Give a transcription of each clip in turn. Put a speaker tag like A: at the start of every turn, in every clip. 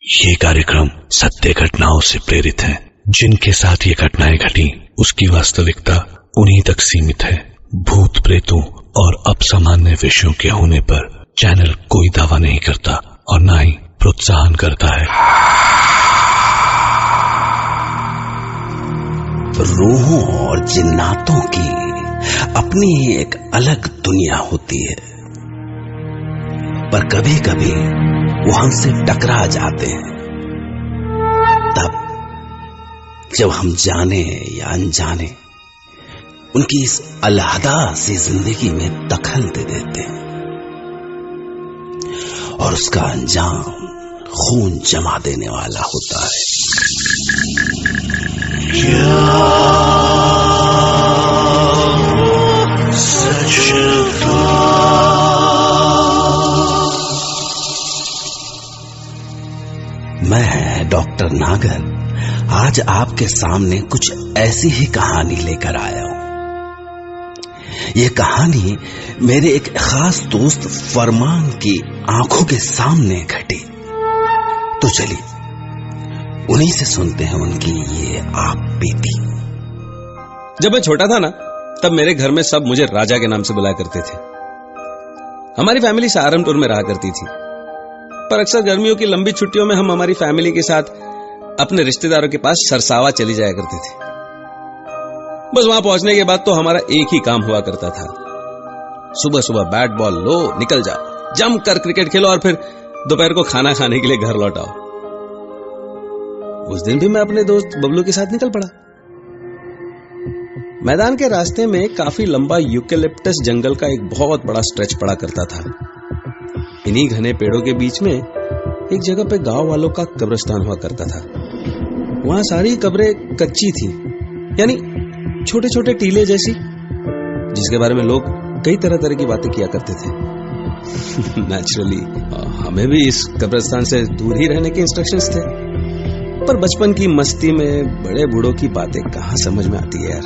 A: ये कार्यक्रम सत्य घटनाओं से प्रेरित है। जिनके साथ ये घटनाएं घटी उसकी वास्तविकता उन्हीं तक सीमित है। भूत प्रेतों और असामान्य विषयों के होने पर चैनल कोई दावा नहीं करता और न ही प्रोत्साहन करता है।
B: रूहों और जिन्नातों की अपनी एक अलग दुनिया होती है, पर कभी कभी वो हमसे टकरा जाते हैं। तब जब हम जाने या अनजाने उनकी इस अलहदा सी जिंदगी में दखल दे देते हैं और उसका अंजाम खून जमा देने वाला होता है। मैं डॉक्टर नागर आज आपके सामने कुछ ऐसी ही कहानी लेकर आया हूं। यह कहानी मेरे एक खास दोस्त फरमान की आंखों के सामने घटी। तो चलिए उन्हीं से सुनते हैं उनकी ये आप बीती।
C: जब मैं छोटा था ना, तब मेरे घर में सब मुझे राजा के नाम से बुलाया करते थे। हमारी फैमिली सहारनपुर में रहा करती थी, पर अक्सर गर्मियों की लंबी छुट्टियों में हम हमारी फैमिली के साथ अपने रिश्तेदारों के पास सरसावा चली जाया करते थे। बस वहां पहुंचने के बाद तो हमारा एक ही काम हुआ करता था, सुबह सुबह बैट बॉल लो, निकल जाओ, जमकर क्रिकेट खेलो और फिर दोपहर को खाना खाने के लिए घर लौट आओ। उस दिन भी मैं अपने दोस्त बबलू के साथ निकल पड़ा। मैदान के रास्ते में काफी लंबा यूकेलिप्टस जंगल का एक बहुत बड़ा स्ट्रेच पड़ा करता था। इन्हीं घने पेड़ों के बीच में एक जगह पे गांव वालों का कब्रिस्तान हुआ करता था। वहां सारी कब्रें कच्ची थी, यानी छोटे छोटे टीले जैसी, जिसके बारे में लोग कई तरह तरह की बातें किया करते थे। नेचुरली हमें भी इस कब्रिस्तान से दूर ही रहने के इंस्ट्रक्शंस थे, पर बचपन की मस्ती में बड़े बूढ़ों की बातें कहां समझ में आती है यार।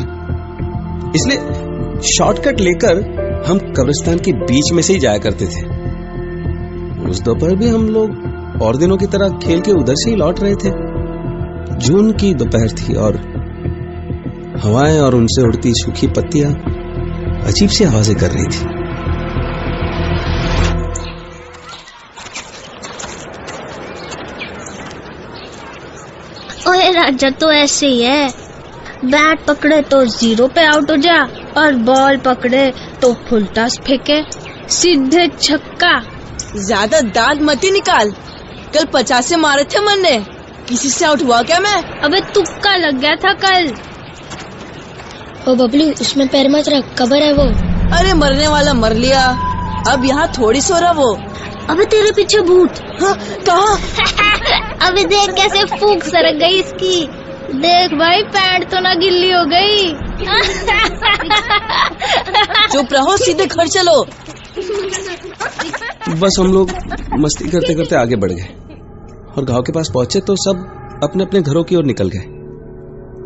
C: इसलिए शॉर्टकट लेकर हम कब्रिस्तान के बीच में से ही जाया करते थे। उस दोपहर भी हम लोग और दिनों की तरह खेल के उधर से ही लौट रहे थे। जून की दोपहर थी और हवाएं और उनसे उड़ती सूखी पत्तियां अजीब सी आवाजें कर रही थी।
D: ओए राजा तो ऐसे ही है, बैट पकड़े तो 0 पे आउट हो जा और बॉल पकड़े तो फुल टॉस फेंके, सीधे छक्का।
E: ज्यादा दांत मत ही निकाल, कल 50 मारे थे मैंने, किसी से आउट हुआ क्या मैं?
D: अबे तुक्का लग गया था कल।
F: ओ बबलू, उसमें पैर मत रख, कबर है वो।
E: अरे मरने वाला मर लिया, अब यहाँ थोड़ी सो रहा वो।
D: अबे तेरे पीछे भूत।
E: हाँ, कहाँ?
D: अबे देख कैसे फूंक सरक गई इसकी। देख भाई, पैंट तो ना गिल्ली हो गई।
E: चुप रहो, सीधे घर चलो।
C: बस हम लोग मस्ती करते करते आगे बढ़ गए और गांव के पास पहुंचे तो सब अपने अपने घरों की ओर निकल गए।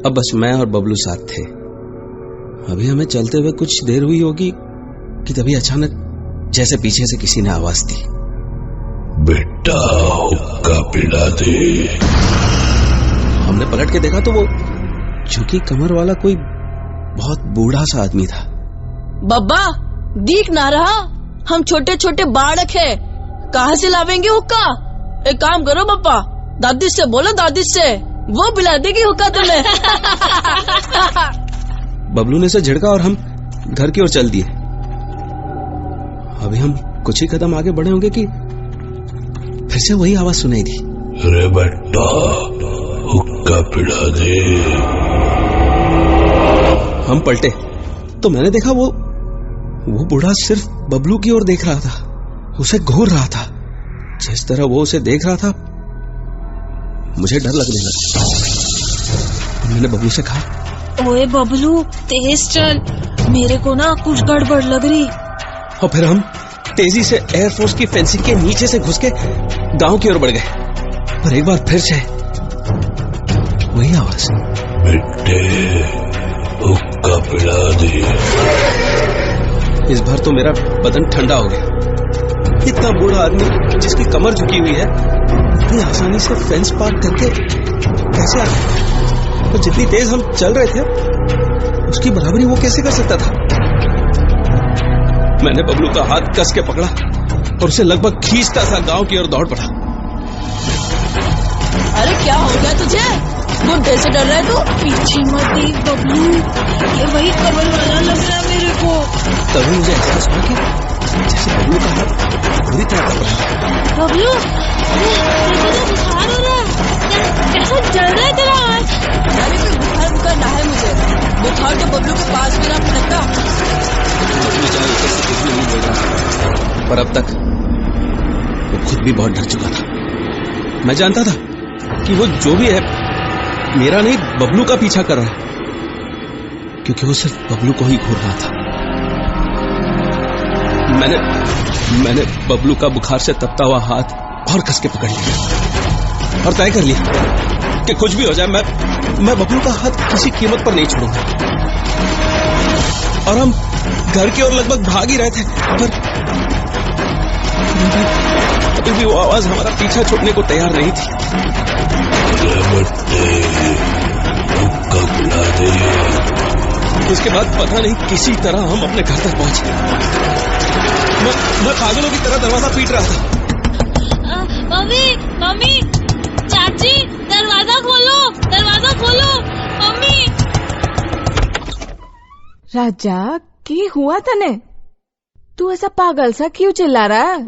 C: अब बस मैं और बबलू साथ थे। अभी हमें चलते हुए कुछ देर हुई होगी कि तभी अचानक जैसे पीछे से किसी ने आवाज दी,
A: बेटा हुक्का पिला दे।
C: हमने पलट के देखा तो वो झुकी कमर वाला कोई बहुत बूढ़ा सा आदमी था।
E: बब्बा दिख ना रहा, हम छोटे छोटे बाड़क है, कहाँ से लावेंगे हुक्का? एक काम करो बप्पा, दादी से बोलो, दादी से, वो पिला देगी हुक्का तुम्हें।
C: बबलू ने से झिड़का और हम घर की ओर चल दिए। अभी हम कुछ ही कदम आगे बढ़े होंगे कि फिर से वही आवाज सुनाई दी,
A: अरे बेटा हुक्का पिला दे।
C: हम पलटे तो मैंने देखा वो बूढ़ा सिर्फ बबलू की ओर देख रहा था, उसे घूर रहा था। जिस तरह वो उसे देख रहा था मुझे डर लगने लगा। मैंने बबलू से कहा,
E: ओए बबलू तेज चल, मेरे को ना कुछ गड़बड़ लग रही।
C: और फिर हम तेजी से एयरफोर्स की फेंसिंग के नीचे से घुस के गांव की ओर बढ़ गए। पर एक बार फिर से वही आवाज,
A: बेटे हुक्का पिला दे।
C: इस बार तो मेरा बदन ठंडा हो गया। इतना बूढ़ा आदमी जिसकी कमर झुकी हुई है इतनी आसानी से फेंस पार करके कैसे आ गया? तो जितनी तेज हम चल रहे थे उसकी बराबरी वो कैसे कर सकता था? मैंने बबलू का हाथ कस के पकड़ा और उसे लगभग खींचता सा गांव की ओर दौड़ पड़ा।
E: अरे क्या हो गया तुझे? बुड्ढे से डर रहा है तू?
D: पीछे मत देख बबलू, ये वही कमल वाला लग रहा है मेरे को।
C: तभी मुझे एहसास हुआ कि जैसे बबलू का हाथ पूरी तरह दब रहा है।
D: बबलू, तेरे को तो बुखार हो रहा है, कैसा जल रहा है तेरा हाथ?
E: अरे कोई बुखार ना है मुझे, बुखार तो बबलू के पास भी ना लगता।
C: पर अब तक वो खुद भी बहुत डर चुका था। मैं जानता था कि वो जो भी है मेरा नहीं बबलू का पीछा कर रहा है, क्योंकि वो सिर्फ बबलू को ही घूर रहा था। मैंने बबलू का बुखार से तपता हुआ हाथ और कस के पकड़ लिया और तय कर लिया कि कुछ भी हो जाए मैं बबलू का हाथ किसी कीमत पर नहीं छोड़ूंगा। और हम घर की ओर लगभग भाग ही रहे थे, पर अभी भी वो आवाज हमारा पीछा छोड़ने को तैयार नहीं थी। उसके बाद पता नहीं किसी तरह हम अपने घर तक पहुंचे। मैं पागलों की तरह दरवाजा पीट रहा था।
D: मम्मी, चाची, दरवाजा खोलो, मम्मी।
G: राजा, की हुआ तने? तू ऐसा पागल सा क्यों चिल्ला रहा है?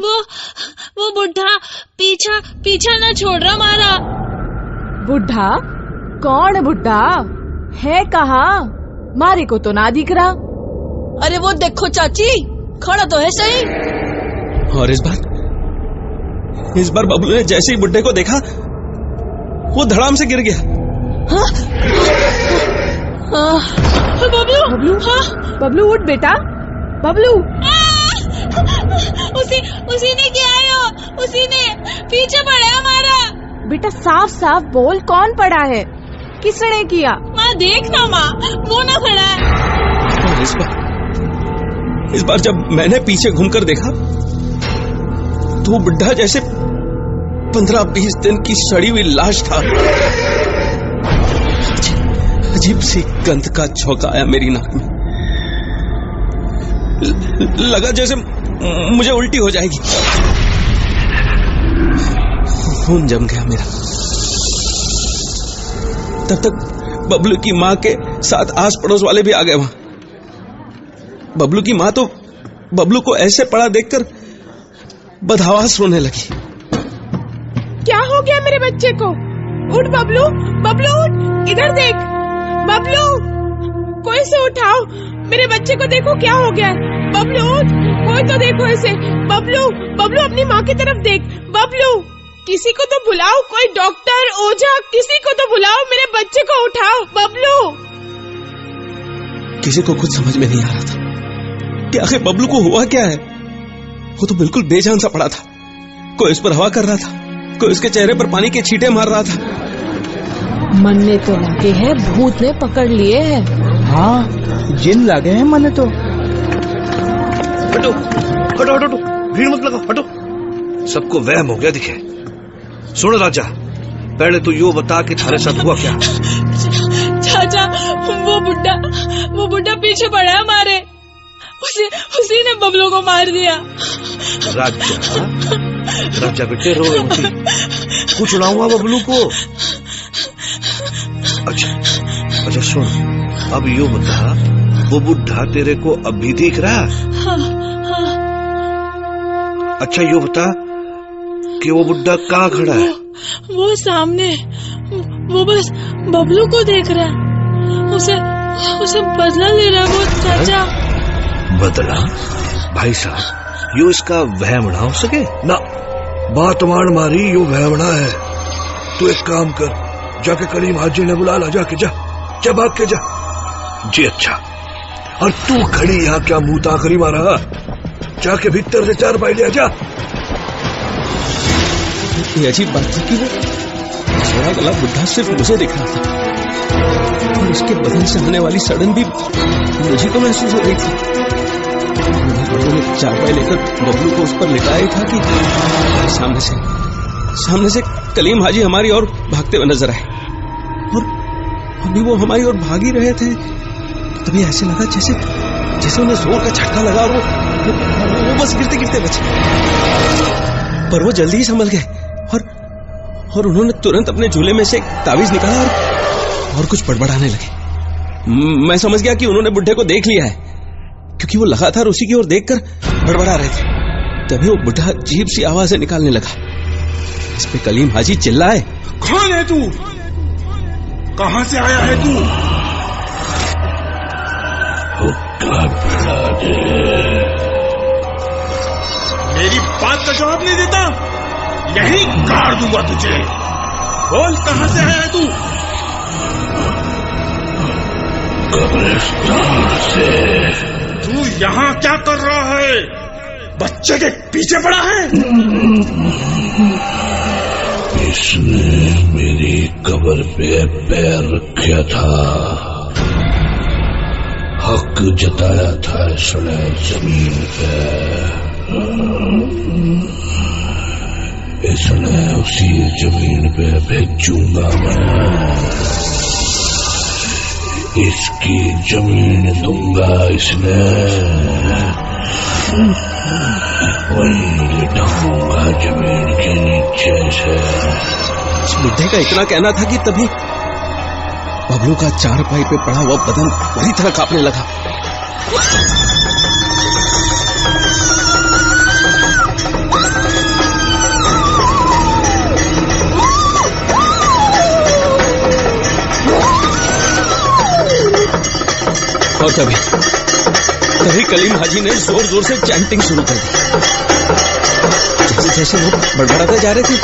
D: वो बुढ़ा पीछा ना छोड़ रहा हमारा।
G: बुढ़ा? कौन बुढ़ा है? कहाँ? मारे को तो ना दिख रहा।
E: अरे वो देखो चाची, खड़ा तो है सही।
C: और इस बार बबलू ने जैसे ही बुड्ढे को देखा वो धड़ाम से गिर गया।
G: बबलू उठ बेटा, बबलू।
D: उसी ने किया है, उसी ने पीछे पड़ा हमारा।
G: बेटा साफ साफ बोल, कौन पड़ा है? किसने किया?
D: माँ देखना, माँ वो ना खड़ा है।
C: और इस बार जब मैंने पीछे घूमकर देखा तो वो बुड्ढा जैसे 15-20 दिन की सड़ी हुई लाश था। अजीब सी गंध का झोंका आया मेरी नाक में। लगा जैसे मुझे उल्टी हो जाएगी। खून जम गया मेरा। तब तक बबलू की माँ के साथ आस पड़ोस वाले भी आ गए वहां। बबलू की माँ तो बबलू को ऐसे पड़ा देखकर बदहवास रोने लगी।
G: क्या हो गया मेरे बच्चे को? उठ बबलू, बबलू उठ, इधर देख। बबलू, कोई से उठाओ, मेरे बच्चे को देखो क्या हो गया है। बबलू उठ, कोई तो देखो इसे। बबलू, बबलू अपनी माँ की तरफ देख। बबलू, किसी को तो बुलाओ, कोई डॉक्टर, ओझा, किसी को तो बुलाओ, मेरे बच्चे को उठाओ। बबलू।
C: किसी को कुछ समझ में नहीं आ रहा था कि आखिर बबलू को हुआ क्या है। वो तो बिल्कुल बेजान सा पड़ा था। कोई उस पर हवा कर रहा था, कोई उसके चेहरे पर पानी के छींटे मार रहा था।
G: मन्ने तो लगे हैं, भूत ने पकड़ लिए हैं।
H: हाँ, जिन लगे हैं मन्ने तो।
A: हटो हटो हटो हटो, भीड़ मत लगाओ, हटो। सबको वहम हो गया दिखे। सुन राजा, पहले तो यो बता कि थारे साथ हुआ क्या?
D: चाचा, वो बुढ़ा पीछे पड़ा है हमारे। उसी ने बबलू को मार दिया।
A: राजा बेटे रो रही थी, कुछ ना हुआ बबलू को? अच्छा सुन, अब यो बता, वो बुढ़ा तेरे को अभी दिख रहा?
D: हाँ।
A: अच्छा यो बता कि वो बुढ़ा कहाँ खड़ा है?
D: वो सामने, वो बस बबलू को देख रहा है। उसे बदला ले रहा है वो चाचा।
A: बदला? भाई साहब, यो इसका वहम ना हो सके ना। बात मान मारी, यो वहमना है। तू एक काम कर, जाके करीम हाजी ने बुला ला, जाके जा भाग के जा। जी अच्छा। और तू खड़ी यहाँ क्या मुंह ताकरी मारा? जाके भीतर से 4 पाई ले जा।
C: ये अजीब बात थी कि वो छोरा गला बुढ़ा सिर्फ मुझे दिख रहा था और उसके बदन से आने वाली सड़न भी मुझे को महसूस हो रही थी। उन्होंने 4 पाई लेकर बबलू को उस पर लिटाया था कि सामने से सामने से कलीम हाजी हमारी ओर भागते हुए नजर आए और अभी वो हमारी ओर भाग ही रहे थे। तभी ऐसे लगा जैसे उन्हें जोर का झटका लगा और वो बस गिरते गिरते बचे। पर वो जल्दी ही संभल गए और उन्होंने तुरंत अपने झूले में से एक तावीज निकाला और कुछ बड़बड़ाने लगे। मैं समझ गया कि उन्होंने बुढ़े को देख लिया है, क्योंकि वो लगातार उसी की ओर देखकर बड़बड़ा रहे थे। तभी वो बुढ़ा अजीब सी आवाजें निकालने लगा। इस पे कलीम हाजी चिल्लाए,
I: कौन है तू? कहां से आया है तू? मेरी बात का जवाब नहीं देता, यही गाड़ दूंगा तुझे। बोल, कहां से आया है तू?
A: कब्रिस्तान से।
I: तू यहाँ क्या कर रहा है? बच्चे के पीछे पड़ा है?
A: इसने मेरी कब्र पे पैर रखा था, हक जताया था इसने जमीन पे। इसने उसी जमीन पे भेजूंगा मैं। इसकी जमीन दूंगा इसने, वहीं लिटाऊंगा जमीन के नीचे से।
C: इस बुढ़े का इतना कहना था कि तभी बबलू का चारपाई पे पड़ा हुआ बदन बुरी तरह कांपने लगा। और तभी कलीम हाजी ने जोर जोर से चैंटिंग शुरू कर दी। जैसे जैसे वो बड़बड़ाते जा रहे थे,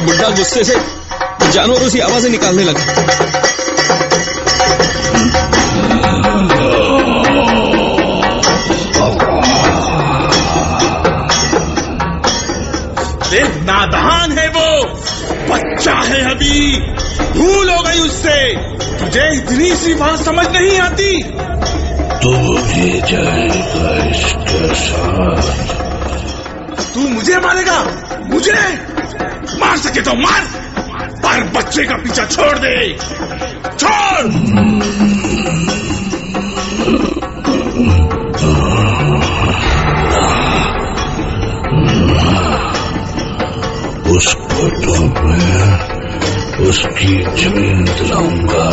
C: बुढ़ा गुस्से से जानवरों सी आवाजें निकालने लगा।
I: देख, नादान है वो, बच्चा है अभी, भूल हो गई उससे। तुझे इतनी सी बात समझ नहीं आती?
A: तू भी जाएगा इसके साथ।
I: तू मुझे मारेगा? मुझे मार सके तो मार, पर बच्चे का पीछा छोड़ दे। छोड़।
A: उसको तो मैं उसकी जमीन दिलाऊंगा,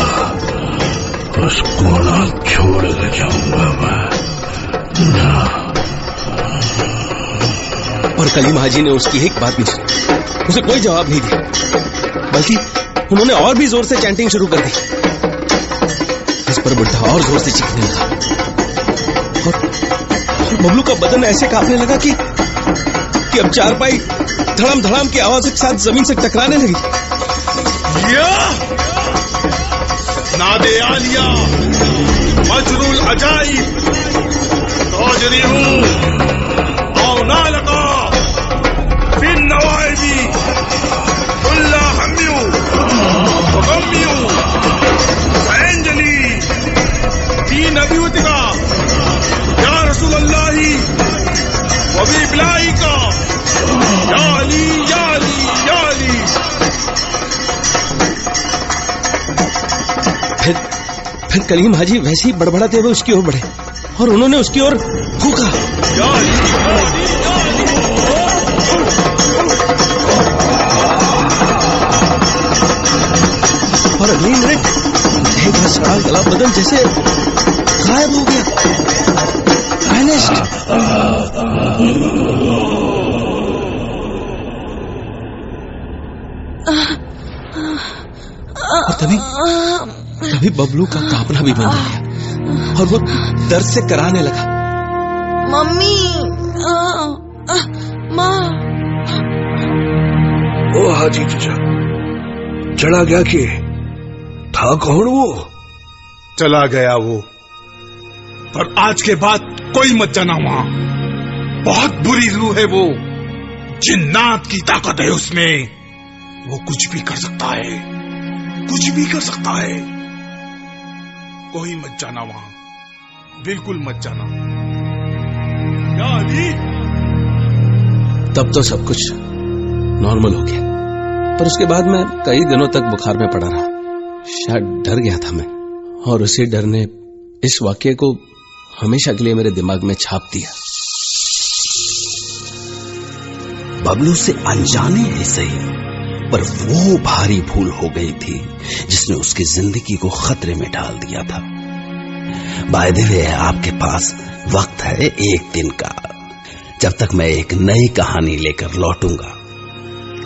A: उसको ना छोड़ के जाऊंगा मैं ना।
C: और कलीम हाजी ने उसकी एक बात नहीं सुनी, उसे कोई जवाब नहीं दिया, बल्कि उन्होंने और भी जोर से चैंटिंग शुरू कर दी। इस पर बुढ़ा और जोर से चीखने लगा और बबलू का बदन ऐसे कांपने लगा कि अब चारपाई धड़ाम धड़ाम की आवाज के साथ जमीन से टकराने लगी।
I: नादे आलिया मजरूल अजाइब तोजरी हूँ औना लगा फिर नवाइबी उल्ला हम्यू गम्यू सैंजली तीन अभिवतिका या रसूल अल्लाही वबी बिलाई का या अली या अली या अली।
C: फिर कलीम हाजी वैसे ही बड़बड़ाते हुए उसकी ओर बढ़े और उन्होंने उसकी ओर फूंका। और अगली मिनट देह का सड़ा गला बदन जैसे गायब हो गया। और तभी बबलू का कांपना भी बंद हो गया और वो दर्द से कराने लगा।
E: मम्मी, माँ।
A: ओ हाजी चाचा, चला गया कि था कौन वो?
I: चला गया वो, पर आज के बाद कोई मत जाना वहां। बहुत बुरी रूह है वो, जिन्नात की ताकत है उसमें। वो कुछ भी कर सकता है, कुछ भी कर सकता है। कोई मत जाना वहां, बिल्कुल मत जाना। या अली।
C: तब तो सब कुछ नॉर्मल हो गया। पर उसके बाद मैं कई दिनों तक बुखार में पड़ा रहा। शायद डर गया था मैं, और उसी डर ने इस वाक्य को हमेशा के लिए मेरे दिमाग में छाप दिया।
B: बबलू से अनजाने ही सही, पर वो भारी भूल हो गई थी जिसने उसकी जिंदगी को खतरे में डाल दिया था। बाय द वे, आपके पास वक्त है 1 दिन का। जब तक मैं एक नई कहानी लेकर लौटूंगा,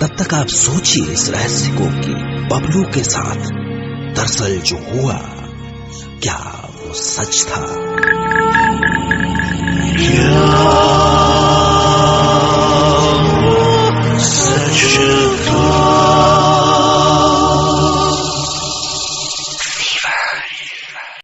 B: तब तक आप सोचिए इस रहस्य को कि बबलू के साथ दरअसल जो हुआ, क्या वो सच था?